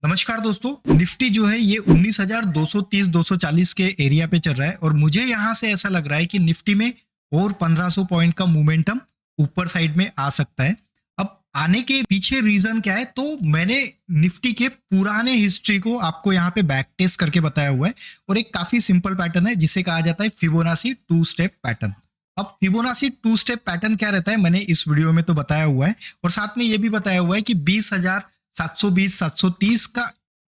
नमस्कार दोस्तों। निफ्टी जो है ये 19,230-240 के एरिया पे चल रहा है और मुझे यहाँ से ऐसा लग रहा है कि निफ्टी में और 1500 पॉइंट का मोमेंटम ऊपर साइड में आ सकता है। अब आने के पीछे रीजन क्या है, तो मैंने निफ्टी के पुराने हिस्ट्री को आपको यहाँ पे बैक टेस्ट करके बताया हुआ है और एक काफी सिंपल पैटर्न है जिसे कहा जाता है फिबोनाची टू स्टेप पैटर्न। अब फिबोनाची टू स्टेप पैटर्न क्या रहता है मैंने इस वीडियो में तो बताया हुआ है और साथ में ये भी बताया हुआ है कि 20,720-730 का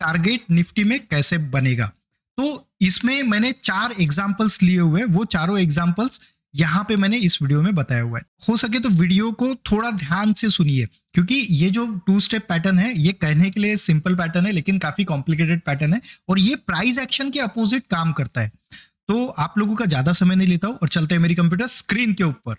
टारगेट निफ्टी में कैसे बनेगा। तो इसमें मैंने 4 एग्जांपल्स लिए हुए हैं, वो चारों एग्जांपल्स यहाँ पे मैंने इस वीडियो में बताया हुआ है। हो सके तो वीडियो को थोड़ा ध्यान से सुनिए क्योंकि ये जो टू स्टेप पैटर्न है ये कहने के लिए सिंपल पैटर्न है लेकिन काफी कॉम्प्लिकेटेड पैटर्न है और ये प्राइस एक्शन के अपोजिट काम करता है। तो आप लोगों का ज्यादा समय नहीं लेता हूं और चलते हैं मेरी कंप्यूटर स्क्रीन के ऊपर।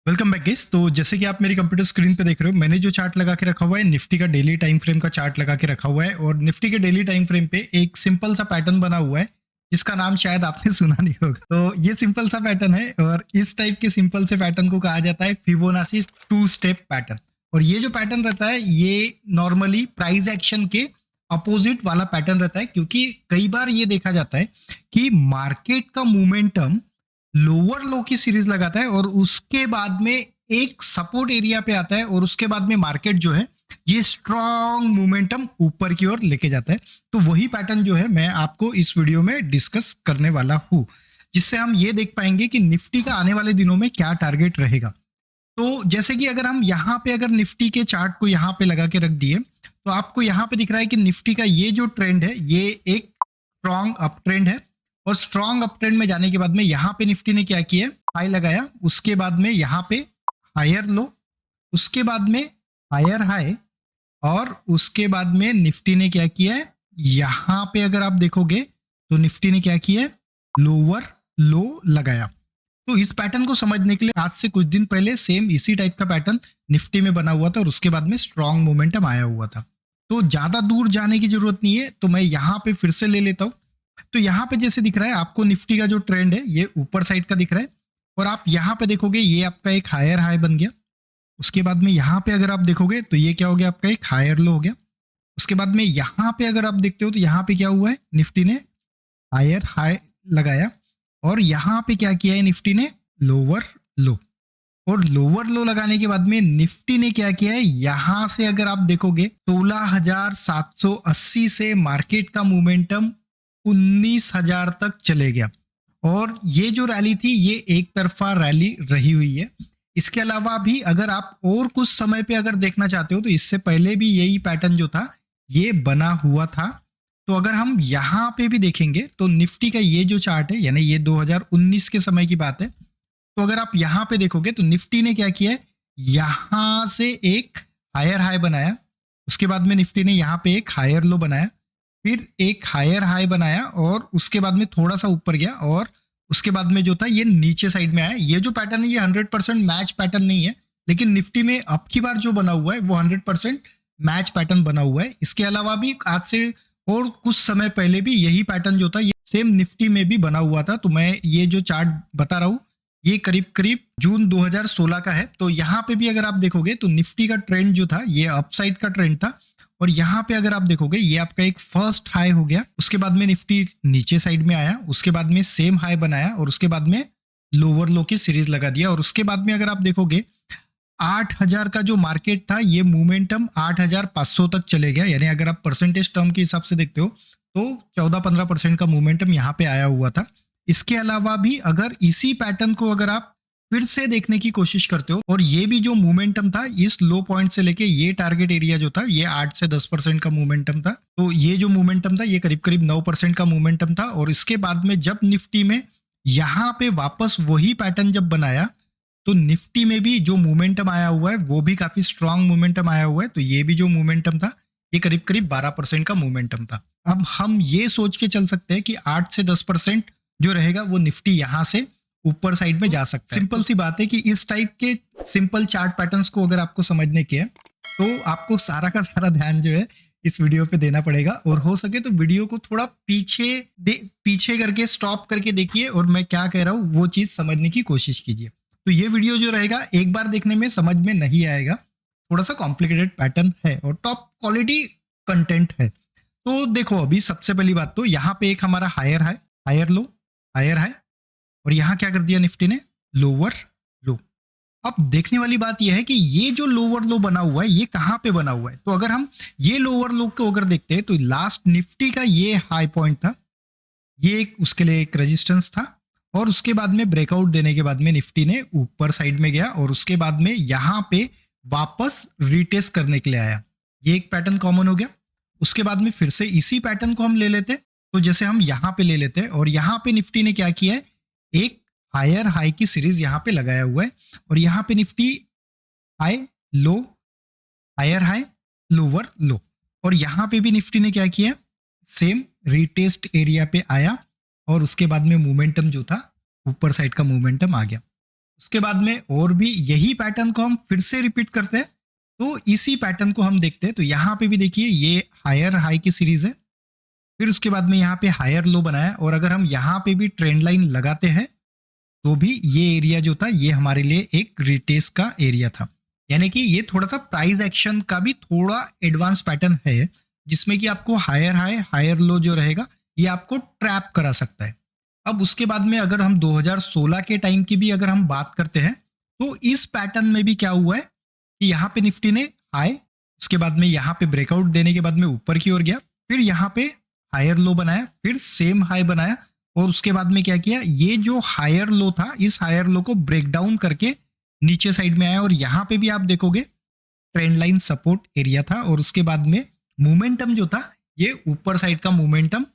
Welcome back guys. तो जैसे कि आप मेरी कंप्यूटर स्क्रीन पे देख रहे हो, मैंने जो चार्ट लगा के रखा हुआ है निफ्टी का डेली टाइम फ्रेम का चार्ट लगा के रखा हुआ है और निफ्टी के डेली टाइम फ्रेम पे एक सिंपल सा पैटर्न बना हुआ है जिसका नाम शायद आपने सुना नहीं होगा। तो ये सिंपल सा पैटर्न है और इस टाइप के सिंपल से पैटर्न को कहा जाता है फिबोनाची टू स्टेप पैटर्न। और ये जो पैटर्न रहता है ये नॉर्मली प्राइस एक्शन के अपोजिट वाला पैटर्न रहता है क्योंकि कई बार ये देखा जाता है कि मार्केट का मोमेंटम लोअर लो की सीरीज लगाता है और उसके बाद में एक सपोर्ट एरिया पे आता है और उसके बाद में मार्केट जो है ये स्ट्रॉन्ग मोमेंटम ऊपर की ओर लेके जाता है। तो वही पैटर्न जो है मैं आपको इस वीडियो में डिस्कस करने वाला हूं जिससे हम ये देख पाएंगे कि निफ्टी का आने वाले दिनों में क्या टारगेट रहेगा। तो जैसे कि अगर हम यहाँ पे अगर निफ्टी के चार्ट को यहाँ पे लगा के रख दिए तो आपको यहाँ पे दिख रहा है कि निफ्टी का ये जो ट्रेंड है ये एक स्ट्रॉन्ग अप ट्रेंड है और स्ट्रॉन्ग अप ट्रेंड में जाने के बाद में यहाँ पे निफ्टी ने क्या किया, हाई लगाया, उसके बाद में यहाँ पे हायर लो, उसके बाद में हायर हाई और उसके बाद में निफ्टी ने क्या किया है, यहाँ पे अगर आप देखोगे तो निफ्टी ने क्या किया है, लोअर लो लगाया। तो इस पैटर्न को समझने के लिए आज से कुछ दिन पहले सेम इसी टाइप का पैटर्न निफ्टी में बना हुआ था और उसके बाद में स्ट्रॉन्ग मोमेंटम आया हुआ था। तो ज्यादा दूर जाने की जरूरत नहीं है, तो मैं यहाँ पे फिर से ले लेता हूँ। तो यहाँ पे जैसे दिख रहा है आपको निफ्टी का जो ट्रेंड है ये ऊपर साइड का दिख रहा है और आप यहाँ पे देखोगे ये आपका एक हायर हाई बन गया। उसके बाद में यहाँ पे अगर आप देखोगे तो ये क्या हो गया, आपका एक हायर लो हो गया। उसके बाद में यहाँ पे अगर आप देखते हो तो यहाँ पे क्या हुआ है, निफ्टी ने हायर हाई लगाया और यहाँ पे क्या किया है, निफ्टी ने लोअर लो। और लोअर लो लगाने के बाद में निफ्टी ने क्या किया है, यहां से अगर आप देखोगे 16,780 से मार्केट का मोमेंटम 19,000 तक चले गया और ये जो रैली थी ये एक तरफा रैली रही हुई है। इसके अलावा भी अगर आप और कुछ समय पे अगर देखना चाहते हो तो इससे पहले भी यही पैटर्न जो था ये बना हुआ था। तो अगर हम यहाँ पे भी देखेंगे तो निफ्टी का ये जो चार्ट है यानी ये 2019 के समय की बात है। तो अगर आप यहाँ पे देखोगे तो निफ्टी ने क्या किया है, यहां से एक हायर हाई बनाया, उसके बाद में निफ्टी ने यहाँ पे एक हायर लो बनाया, फिर एक हायर हाई बनाया और उसके बाद में थोड़ा सा ऊपर गया और उसके बाद में जो था ये नीचे साइड में आया। ये जो पैटर्न है ये 100% मैच पैटर्न नहीं है लेकिन निफ्टी में अब की बार जो बना हुआ है वो 100% मैच पैटर्न बना हुआ है। इसके अलावा भी आज से और कुछ समय पहले भी यही पैटर्न जो था ये सेम निफ्टी में भी बना हुआ था। तो मैं ये जो चार्ट बता रहा हूँ ये करीब करीब जून 2016 का है। तो यहाँ पे भी अगर आप देखोगे तो निफ्टी का ट्रेंड जो था ये अपसाइड का ट्रेंड था और यहाँ पे अगर आप देखोगे ये आपका एक फर्स्ट हाई हो गया, उसके बाद में निफ्टी नीचे साइड में आया, उसके बाद में सेम हाई बनाया और उसके बाद में लोअर लो की सीरीज लगा दिया और उसके बाद में अगर आप देखोगे 8,000 का जो मार्केट था ये मोमेंटम 8,500 तक चले गया। यानी अगर आप परसेंटेज टर्म के हिसाब से देखते हो तो 14-15% का मोमेंटम यहाँ पे आया हुआ था। इसके अलावा भी अगर इसी पैटर्न को अगर आप फिर से देखने की कोशिश करते हो और ये भी जो मोमेंटम था इस लो पॉइंट से लेके ये टारगेट एरिया जो था ये 8 से 10% का मोमेंटम था। तो ये जो मोमेंटम था ये करीब करीब 9% का मोमेंटम था और इसके बाद में जब निफ्टी में यहाँ पे वापस वही पैटर्न जब बनाया तो निफ्टी में भी जो मोमेंटम आया हुआ है वो भी काफी स्ट्रांग मोमेंटम आया हुआ है। तो ये भी जो मोमेंटम था ये करीब करीब 12% का मोमेंटम था। अब हम ये सोच के चल सकते हैं कि 8 से 10% जो रहेगा वो निफ्टी यहां से ऊपर साइड में जा सकता है। सिंपल सी बात है कि इस टाइप के सिंपल चार्ट पैटर्न्स को अगर आपको समझने के है तो आपको सारा का सारा ध्यान जो है इस वीडियो पे देना पड़ेगा और हो सके तो वीडियो को थोड़ा पीछे करके स्टॉप करके देखिए और मैं क्या कह रहा हूँ वो चीज समझने की कोशिश कीजिए। तो ये वीडियो जो रहेगा एक बार देखने में समझ में नहीं आएगा, थोड़ा सा कॉम्प्लिकेटेड पैटर्न है और टॉप क्वालिटी कंटेंट है। तो देखो अभी सबसे पहली बात तो यहाँ पे एक हमारा higher high, higher low, higher high, और यहाँ क्या कर दिया निफ्टी ने, लोअर लो। अब देखने वाली बात यह है कि ये जो लोअर लो बना हुआ है ये कहाँ पे बना हुआ है। तो अगर हम ये लोअर लो को अगर देखते हैं तो लास्ट निफ्टी का ये हाई पॉइंट था, ये एक उसके लिए एक रेजिस्टेंस था, और उसके बाद में ब्रेकआउट देने के बाद में निफ्टी ने ऊपर साइड में गया और उसके बाद में यहाँ पे वापस रिटेस्ट करने के लिए आया। ये एक पैटर्न कॉमन हो गया। उसके बाद में फिर से इसी पैटर्न को हम ले लेते, तो जैसे हम यहाँ पे ले लेते हैं और यहाँ पे निफ्टी ने क्या किया है, एक हायर हाई की सीरीज यहाँ पे लगाया हुआ है और यहाँ पे Nifty high low, higher high, lower low, और यहाँ पे भी निफ्टी ने क्या किया, सेम रिटेस्ट एरिया पे आया और उसके बाद में मोमेंटम जो था ऊपर साइड का मोमेंटम आ गया। उसके बाद में और भी यही पैटर्न को हम फिर से रिपीट करते हैं, तो इसी पैटर्न को हम देखते हैं। तो यहाँ पे भी देखिए ये हायर हाई की सीरीज है, फिर उसके बाद में यहाँ पे हायर लो बनाया, और अगर हम यहाँ पे भी ट्रेंड लाइन लगाते हैं तो भी ये एरिया जो था ये हमारे लिए एक रिटेस्ट का एरिया था। यानी कि ये थोड़ा सा प्राइस एक्शन का भी थोड़ा एडवांस पैटर्न है, जिसमें कि आपको हायर हाई हायर लो जो रहेगा ये आपको ट्रैप करा सकता है। अब उसके बाद में अगर हम 2016 के टाइम की भी अगर हम बात करते हैं तो इस पैटर्न में भी क्या हुआ है कि यहाँ पे निफ्टी ने हाई, उसके बाद में यहाँ पे ब्रेकआउट देने के बाद में ऊपर की ओर गया, फिर यहाँ पे हायर लो बनाया, फिर सेम हाई बनाया, और उसके बाद में क्या किया, ये जो हायर लो था इस हायर लो को ब्रेक डाउन करके नीचे साइड में आया, और यहाँ पे भी आप देखोगे ट्रेंड लाइन सपोर्ट एरिया था, और उसके बाद में मोमेंटम जो था ये ऊपर साइड का मोमेंटम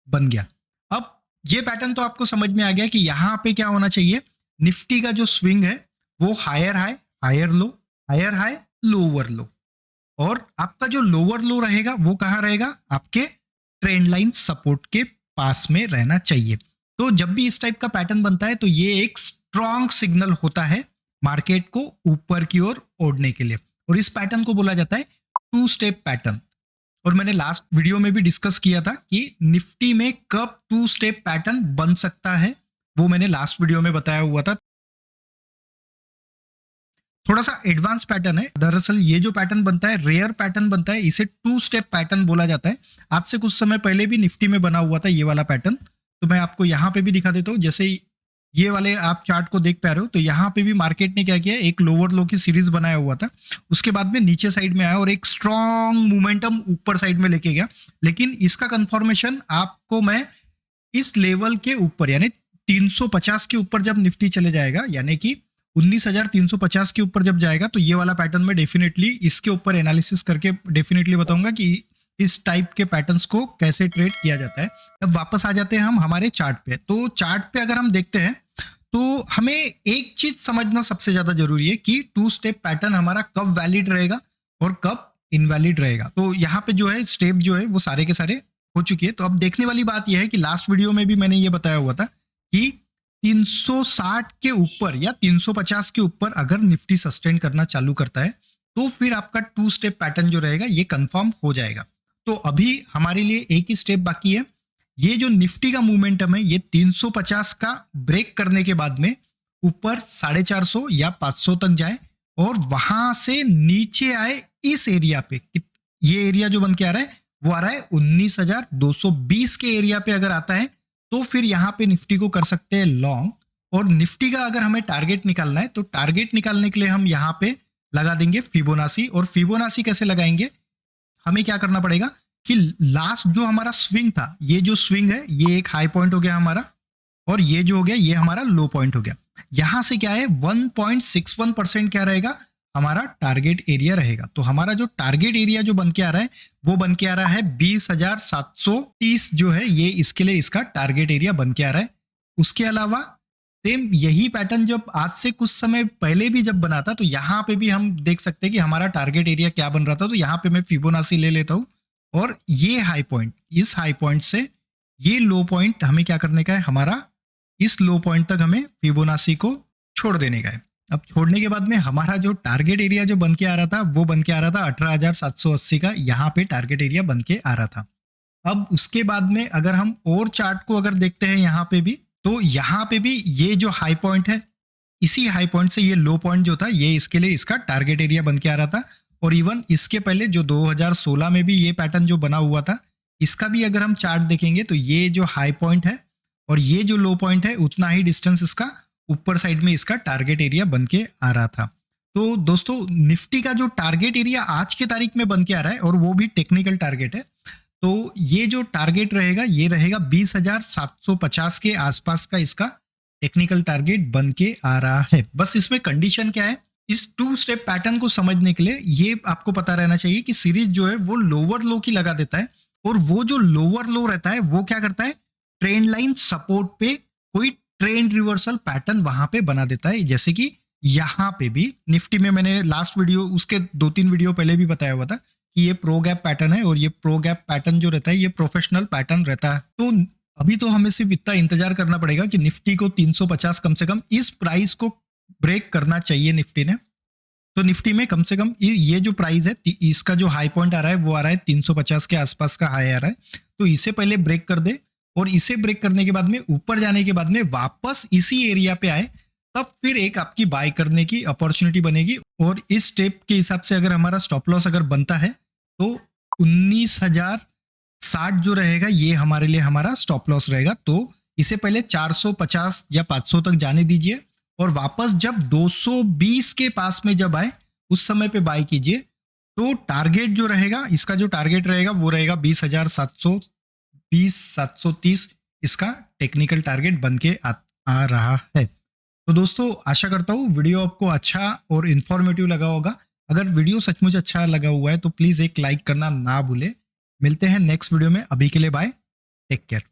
बन गया। अब ये पैटर्न तो आपको समझ में आ गया कि यहाँ पे क्या होना चाहिए, निफ्टी का जो स्विंग है वो higher high higher low, higher high lower low, और आपका जो लोअर लो रहेगा वो कहाँ रहेगा, आपके ट्रेंड लाइन सपोर्ट के पास में रहना चाहिए। तो जब भी इस टाइप का पैटर्न बनता है तो ये एक स्ट्रॉन्ग सिग्नल होता है मार्केट को ऊपर की ओर ओढ़ने के लिए, और इस पैटर्न को बोला जाता है टू स्टेप पैटर्न। और मैंने लास्ट वीडियो में भी डिस्कस किया था कि निफ्टी में कब टू स्टेप पैटर्न बन सकता है, वो मैंने लास्ट वीडियो में बताया हुआ था। थोड़ा सा एडवांस पैटर्न है, दरअसल ये जो पैटर्न बनता है रेयर पैटर्न बनता है, इसे टू स्टेप पैटर्न बोला जाता है। आज से कुछ समय पहले भी निफ्टी में बना हुआ था ये वाला पैटर्न, तो मैं आपको यहाँ पे भी दिखा देता हूँ। जैसे ये वाले आप चार्ट को देख पा रहे हो, तो यहाँ पे भी मार्केट ने क्या किया, एक लोअर लो की सीरीज बनाया हुआ था, उसके बाद में नीचे साइड में आया और एक स्ट्रॉन्ग मोमेंटम ऊपर साइड में लेके गया। लेकिन इसका कंफर्मेशन आपको मैं इस लेवल के ऊपर यानी 350 के ऊपर जब निफ्टी चले जाएगा, यानी कि 19,350 के ऊपर जब जाएगा, तो ये वाला पैटर्न में डेफिनेटली इसके ऊपर एनालिसिस करके डेफिनेटली बताऊंगा कि इस टाइप के पैटर्न्स को कैसे ट्रेड किया जाता है। अब वापस आ जाते हैं हम हमारे चार्ट पे। तो चार्ट पे अगर हम देखते हैं तो हमें एक चीज समझना सबसे ज्यादा जरूरी है कि टू स्टेप पैटर्न हमारा कब वैलिड रहेगा और कब इनवैलिड रहेगा। तो यहाँ पे जो है स्टेप जो है वो सारे के सारे हो चुके हैं। तो अब देखने वाली बात यह है कि लास्ट वीडियो में भी मैंने ये बताया हुआ था कि 360 के ऊपर या 350 के ऊपर अगर निफ्टी सस्टेन करना चालू करता है तो फिर आपका टू स्टेप पैटर्न जो रहेगा ये कंफर्म हो जाएगा। तो अभी हमारे लिए एक ही स्टेप बाकी है, ये जो निफ्टी का मूवमेंटम है ये 350 का ब्रेक करने के बाद में ऊपर 450 या 500 तक जाए और वहां से नीचे आए इस एरिया पे। ये एरिया जो बन के आ रहा है वो आ रहा है 19,220 के एरिया पे अगर आता है तो फिर यहाँ पे निफ्टी को कर सकते हैं लॉन्ग। और निफ्टी का अगर हमें टारगेट निकालना है तो टारगेट निकालने के लिए हम यहाँ पे लगा देंगे फिबोनाची। और फिबोनाची कैसे लगाएंगे, हमें क्या करना पड़ेगा कि लास्ट जो हमारा स्विंग था, ये जो स्विंग है ये एक हाई पॉइंट हो गया हमारा, और ये जो हो गया ये हमारा लो पॉइंट हो गया। यहां से क्या है 1.61% क्या रहेगा, हमारा टारगेट एरिया रहेगा। तो हमारा जो टारगेट एरिया जो बन के आ रहा है वो बन के आ रहा है 20,730 जो है, ये इसके लिए इसका टारगेट एरिया बन के आ रहा है। उसके अलावा सेम यही पैटर्न जब आज से कुछ समय पहले भी जब बना था तो यहाँ पे भी हम देख सकते हैं कि हमारा टारगेट एरिया क्या बन रहा था। तो यहाँ पे मैं फिबोनाची ले लेता हूँ और ये हाई पॉइंट, इस हाई पॉइंट से ये लो पॉइंट हमें क्या करने का है, हमारा इस लो पॉइंट तक हमें फिबोनाची को छोड़ देने का है। अब छोड़ने के बाद में हमारा जो टारगेट एरिया जो बन के आ रहा था वो बन के आ रहा था 18,780 का, यहाँ पे टारगेट एरिया बन के आ रहा था। अब उसके बाद में अगर हम और चार्ट को अगर देखते हैं यहाँ पे भी, तो यहाँ पे भी ये जो हाई पॉइंट है इसी हाई पॉइंट से ये लो पॉइंट जो था ये इसके लिए इसका टारगेट एरिया बन के आ रहा था। और इवन इसके पहले जो 2016 में भी ये पैटर्न जो बना हुआ था, इसका भी अगर हम चार्ट देखेंगे तो ये जो हाई पॉइंट है और ये जो लो पॉइंट है उतना ही डिस्टेंस इसका ऊपर साइड में इसका टारगेट एरिया बन के आ रहा था। तो दोस्तों निफ्टी का जो टारगेट एरिया आज के तारीख में बन के आ रहा है और वो भी टेक्निकल टारगेट है, तो ये जो टारगेट रहेगा ये रहेगा 20,750 के आसपास का इसका टेक्निकल टारगेट बन के आ रहा है। बस इसमें कंडीशन क्या है, इस 2 स्टेप पैटर्न को समझने के लिए ये आपको पता रहना चाहिए कि सीरीज जो है वो लोअर लो की लगा देता है और वो जो लोअर लो रहता है वो क्या करता है, ट्रेंड लाइन सपोर्ट पे कोई ट्रेंड रिवर्सल पैटर्न वहां पे बना देता है। जैसे कि यहाँ पे भी निफ्टी में मैंने लास्ट वीडियो उसके 2-3 वीडियो पहले भी बताया हुआ था कि ये प्रो गैप पैटर्न है और ये प्रो गैप पैटर्न जो रहता है ये प्रोफेशनल पैटर्न रहता है। तो अभी तो हमें सिर्फ इतना इंतजार करना पड़ेगा कि निफ्टी को 350 कम से कम इस प्राइस को ब्रेक करना चाहिए निफ्टी ने। तो निफ्टी में कम से कम ये जो प्राइस है इसका जो हाई पॉइंट आ रहा है वो आ रहा है 350 के आसपास का हाई आ रहा है, तो इसे पहले ब्रेक कर दे और इसे ब्रेक करने के बाद में ऊपर जाने के बाद में वापस इसी एरिया पे आए, तब फिर एक आपकी बाय करने की अपॉर्चुनिटी बनेगी। और इस स्टेप के हिसाब से अगर हमारा स्टॉप लॉस अगर बनता है तो 19,060 जो रहेगा ये हमारे लिए हमारा स्टॉप लॉस रहेगा। तो इसे पहले 450 या 500 तक जाने दीजिए और वापस जब 220 के पास में जब आए उस समय पे बाय कीजिए। तो टारगेट जो रहेगा, इसका जो टारगेट रहेगा वो रहेगा 20,730 इसका टेक्निकल टारगेट बन के आ रहा है। तो दोस्तों आशा करता हूँ वीडियो आपको अच्छा और इन्फॉर्मेटिव लगा होगा। अगर वीडियो सचमुच अच्छा लगा हुआ है तो प्लीज़ एक लाइक करना ना भूले। मिलते हैं नेक्स्ट वीडियो में, अभी के लिए बाय, टेक केयर।